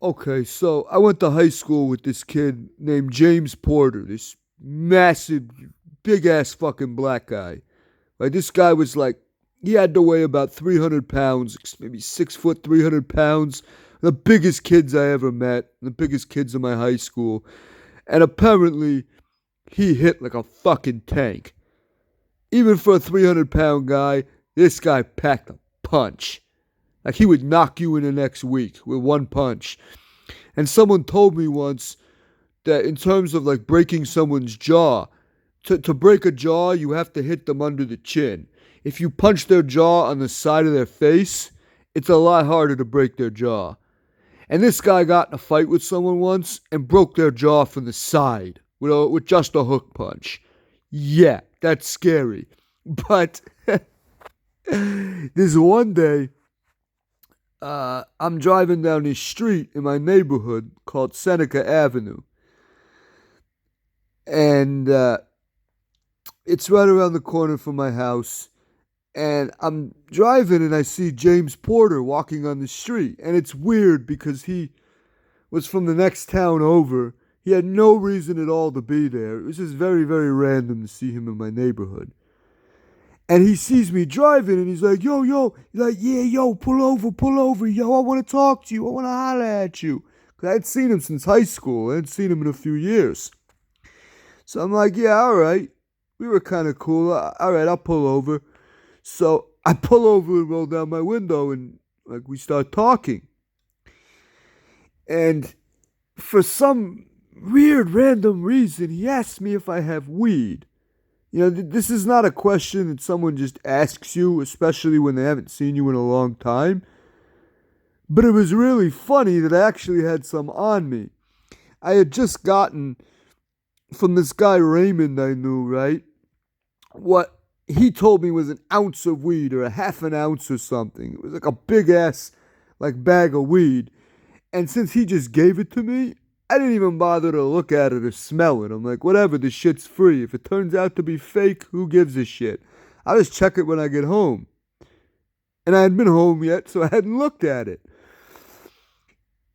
Okay, so I went to high school with this kid named James Porter, this massive, big ass fucking black guy. Like, this guy was like, he had to weigh about 300 pounds, maybe 6 foot, 300 pounds. The biggest kids I ever met, the biggest kids in my high school. And apparently, he hit like a fucking tank. Even for a 300-pound guy, this guy packed a punch. Like, he would knock you in the next week with one punch. And someone told me once that in terms of like breaking someone's jaw, to break a jaw, you have to hit them under the chin. If you punch their jaw on the side of their face, it's a lot harder to break their jaw. And this guy got in a fight with someone once and broke their jaw from the side with just a hook punch. Yeah, that's scary. But this one day, I'm driving down this street in my neighborhood called Seneca Avenue. And it's right around the corner from my house. And I'm driving and I see James Porter walking on the street. And it's weird because he was from the next town over. He had no reason at all to be there. It was just very, very random to see him in my neighborhood. And he sees me driving and he's like, yo, yo. He's like, yeah, yo, pull over, yo. I want to talk to you. I want to holler at you. Because I hadn't seen him since high school. I hadn't seen him in a few years. So I'm like, yeah, all right. We were kind of cool. All right, I'll pull over. So I pull over and roll down my window and like we start talking. And for some weird random reason, he asked me if I have weed. This is not a question that someone just asks you, especially when they haven't seen you in a long time. But it was really funny that I actually had some on me. I had just gotten from this guy Raymond I knew, right? What he told me was an ounce of weed or a half an ounce or something. It was like a big ass like bag of weed. And since he just gave it to me, I didn't even bother to look at it or smell it. I'm like, whatever, this shit's free. If it turns out to be fake, who gives a shit? I'll just check it when I get home. And I hadn't been home yet, so I hadn't looked at it.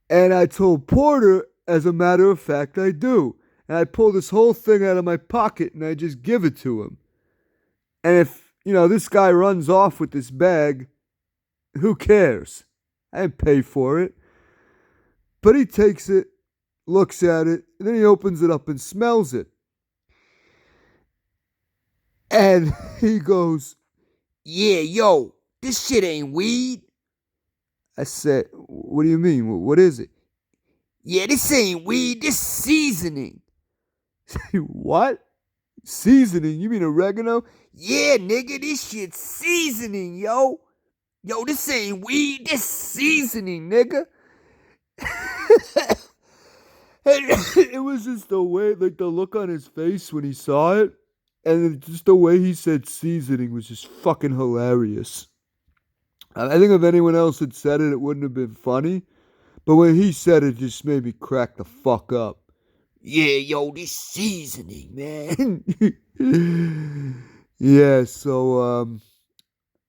And I told Porter, as a matter of fact, I do. And I pull this whole thing out of my pocket and I just give it to him. And if, this guy runs off with this bag, who cares? I didn't pay for it. But he takes it, looks at it, and then he opens it up and smells it. And he goes, yeah, yo, this shit ain't weed. I said, what do you mean? What is it? Yeah, this ain't weed, this seasoning. What? Seasoning? You mean oregano? Yeah, nigga, this shit's seasoning, yo. Yo, this ain't weed, this seasoning, nigga. It was just the way, like the look on his face when he saw it, and just the way he said seasoning was just fucking hilarious. I think if anyone else had said it, it wouldn't have been funny. But when he said it, it just made me crack the fuck up. Yeah, yo, this seasoning, man. Yeah, so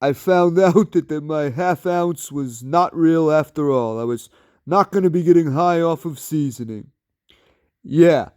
I found out that my half ounce was not real after all. I was not going to be getting high off of seasoning. Yeah,